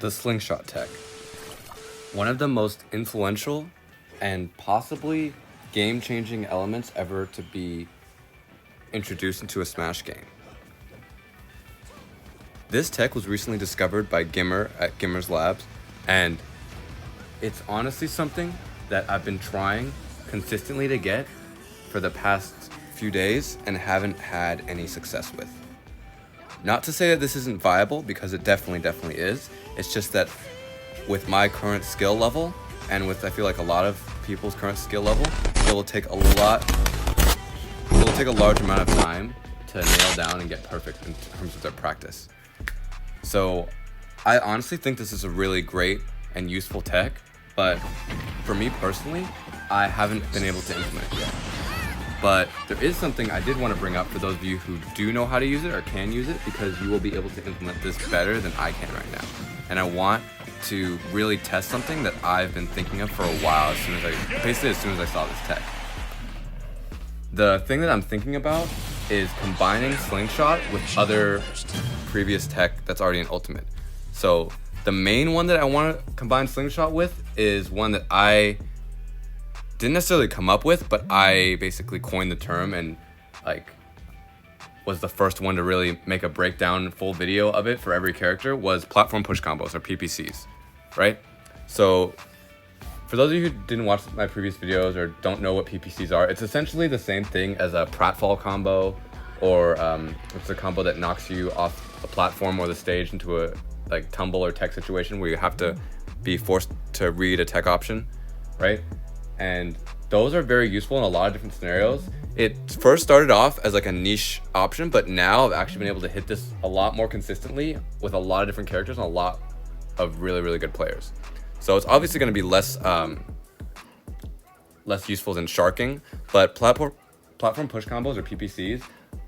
The Slingshot tech. One of the most influential and possibly game-changing elements ever to be introduced into a Smash game. This tech was recently discovered by Gimmer at Gimmer's Labs, and it's honestly something that I've been trying consistently to get for the past few days and haven't had any success with. Not to say that this isn't viable, because it definitely is. It's just that with my current skill level, and with I feel like a lot of people's current skill level, it will take a large amount of time to nail down and get perfect in terms of their practice. So I honestly think this is a really great and useful tech, but for me personally, I haven't been able to implement it yet. But there is something I did want to bring up for those of you who do know how to use it or can use it, because you will be able to implement this better than I can right now. And I want to really test something that I've been thinking of for a while as soon as I saw this tech. The thing that I'm thinking about is combining Slingshot with other previous tech that's already in Ultimate. So the main one that I want to combine Slingshot with is one that I didn't necessarily come up with, but I basically coined the term and was the first one to really make a breakdown full video of it for every character, was platform push combos, or PPCs, right? So for those of you who didn't watch my previous videos or don't know what PPCs are, it's essentially the same thing as a pratfall combo, or it's a combo that knocks you off a platform or the stage into a tumble or tech situation where you have to be forced to read a tech option, right? And those are very useful in a lot of different scenarios. It first started off as a niche option, but now I've actually been able to hit this a lot more consistently with a lot of different characters and a lot of really good players. So it's obviously going to be less useful than sharking, but platform push combos, or PPCs,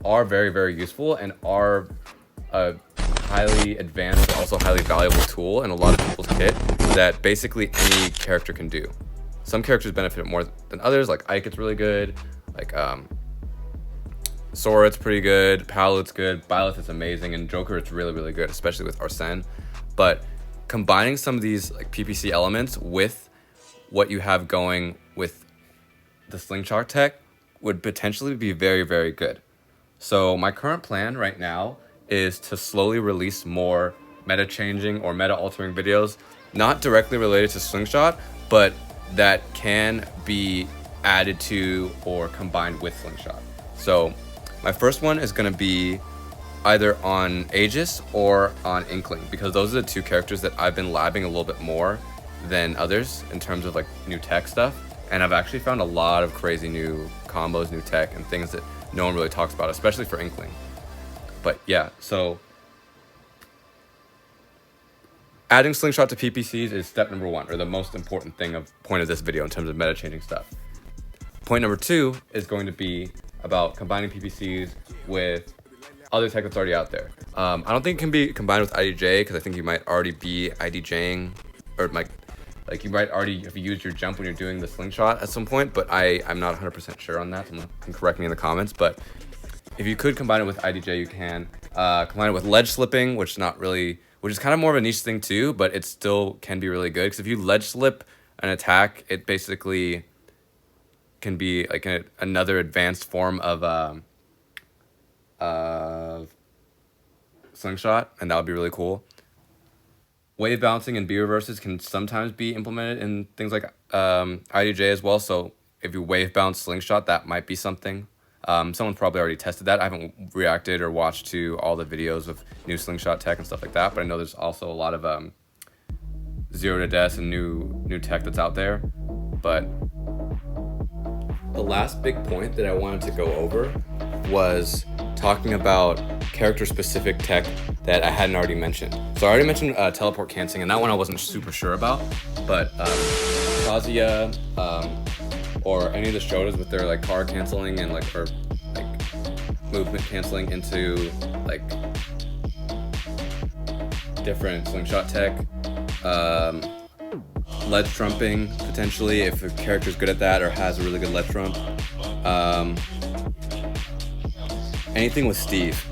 are very useful and are a highly advanced but also highly valuable tool in a lot of people's kit that basically any character can do. Some characters benefit more than others, like Ike it's really good, Sora it's pretty good, Paolo it's good, Byleth it's amazing, and Joker it's really good, especially with Arsene. But combining some of these PPC elements with what you have going with the Slingshot tech would potentially be very good. So my current plan right now is to slowly release more meta changing or meta altering videos, not directly related to Slingshot, but that can be added to or combined with Slingshot. So my first one is going to be either on Aegis or on Inkling, because those are the two characters that I've been labbing a little bit more than others in terms of new tech stuff. And I've actually found a lot of crazy new combos, new tech, and things that no one really talks about, especially for Inkling. But yeah, so adding Slingshot to PPCs is step number one, or the most important point of this video in terms of meta changing stuff. Point number two is going to be about combining PPCs with other tech that's already out there. I don't think it can be combined with IDJ, because I think you might already be IDJing, or you might already have used your jump when you're doing the Slingshot at some point, but I'm not 100% sure on that. Someone can correct me in the comments, but if you could combine it with IDJ, you can. Combine it with ledge slipping, which is kind of more of a niche thing too, but it still can be really good, because if you ledge slip an attack, it basically can be another advanced form of Slingshot, and that would be really cool. Wave bouncing and B reverses can sometimes be implemented in things like IDJ as well, so if you wave bounce Slingshot, that might be something. Someone's probably already tested that. I haven't reacted or watched to all the videos of new Slingshot tech and stuff like that, but I know there's also a lot of zero to death and new tech that's out there. But the last big point that I wanted to go over was talking about character-specific tech that I hadn't already mentioned. So I already mentioned teleport canceling, and that one I wasn't super sure about, but Kazuya, or any of the Shotas with their car canceling and movement canceling into different Slingshot tech. Ledge trumping, potentially, if a character's good at that or has a really good ledge trump. Anything with Steve.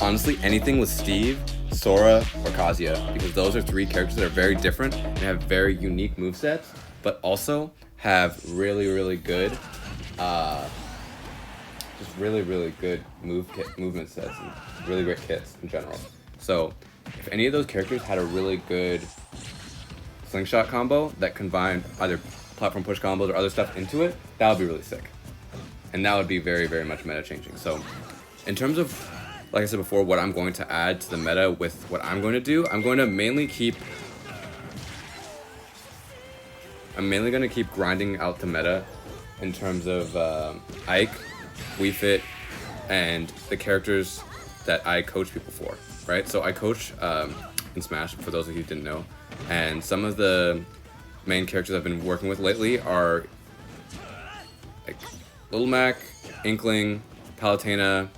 Honestly, anything with Steve Sora, or Kazuya, because those are three characters that are very different and have very unique movesets, but also have really, really good, just really, really good movement sets and really great kits in general. So if any of those characters had a really good Slingshot combo that combined either platform push combos or other stuff into it, that would be really sick. And that would be very, very much meta changing. So in terms of, like I said before, what I'm going to add to the meta with what I'm going to do, I'm going to mainly keep grinding out the meta in terms of Ike, Wii Fit, and the characters that I coach people for, right? So I coach in Smash, for those of you who didn't know, and some of the main characters I've been working with lately are like Little Mac, Inkling, Palutena,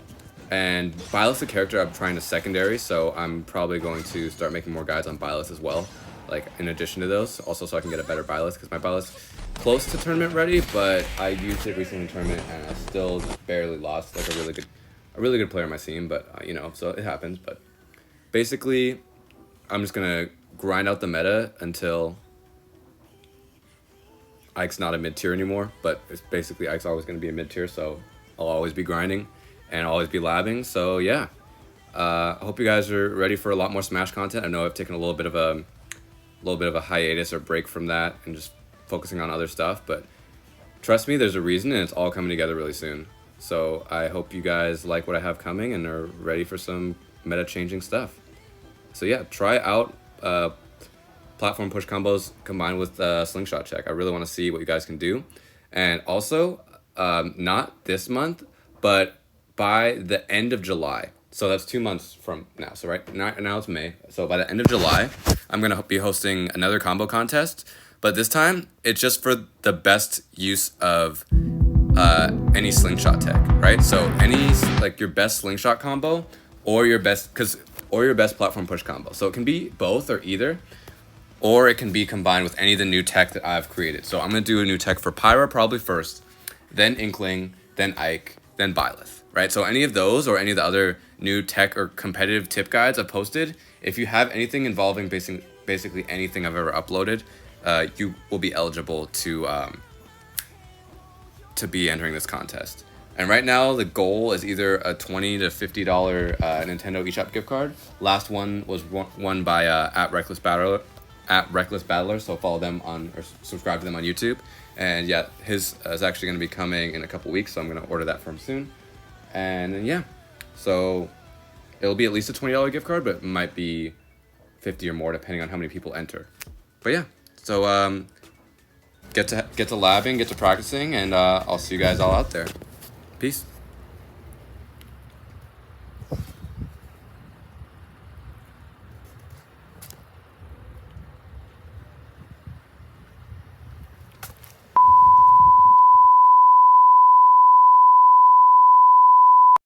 and Byleth's a character I'm trying to secondary, so I'm probably going to start making more guides on Byleth as well, like in addition to those, also so I can get a better Byleth, because my Byleth's close to tournament ready, but I used it recently in tournament and I still barely lost like a really good player on my team, but you know, so it happens. But basically, I'm just gonna grind out the meta until Ike's not a mid tier anymore, but it's basically Ike's always gonna be a mid tier, so I'll always be grinding and always be labbing. So yeah, I hope you guys are ready for a lot more Smash content. I know I've taken a little bit of a hiatus or break from that and just focusing on other stuff, but trust me, there's a reason and it's all coming together really soon. So I hope you guys like what I have coming and are ready for some meta changing stuff. So yeah, try out platform push combos combined with Slingshot check. I really want to see what you guys can do. And also, not this month, but by the end of July. So that's 2 months from now. So right now it's May. So by the end of July, I'm going to be hosting another combo contest. But this time, it's just for the best use of any Slingshot tech, right? So any, like your best Slingshot combo or your best platform push combo. So it can be both or either, or it can be combined with any of the new tech that I've created. So I'm going to do a new tech for Pyra probably first, then Inkling, then Ike, then Byleth, right? So any of those or any of the other new tech or competitive tip guides I've posted, if you have anything involving basically anything I've ever uploaded, you will be eligible to be entering this contest. And right now the goal is either a $20 to $50 Nintendo eShop gift card. Last one was won by at Reckless Battler, so follow them on or subscribe to them on YouTube. And yeah, his is actually going to be coming in a couple weeks, so I'm going to order that for him soon. And then, yeah, so it'll be at least a $20 gift card, but it might be 50 or more depending on how many people enter. But yeah, so get to labbing, get to practicing, and I'll see you guys all out there. Peace.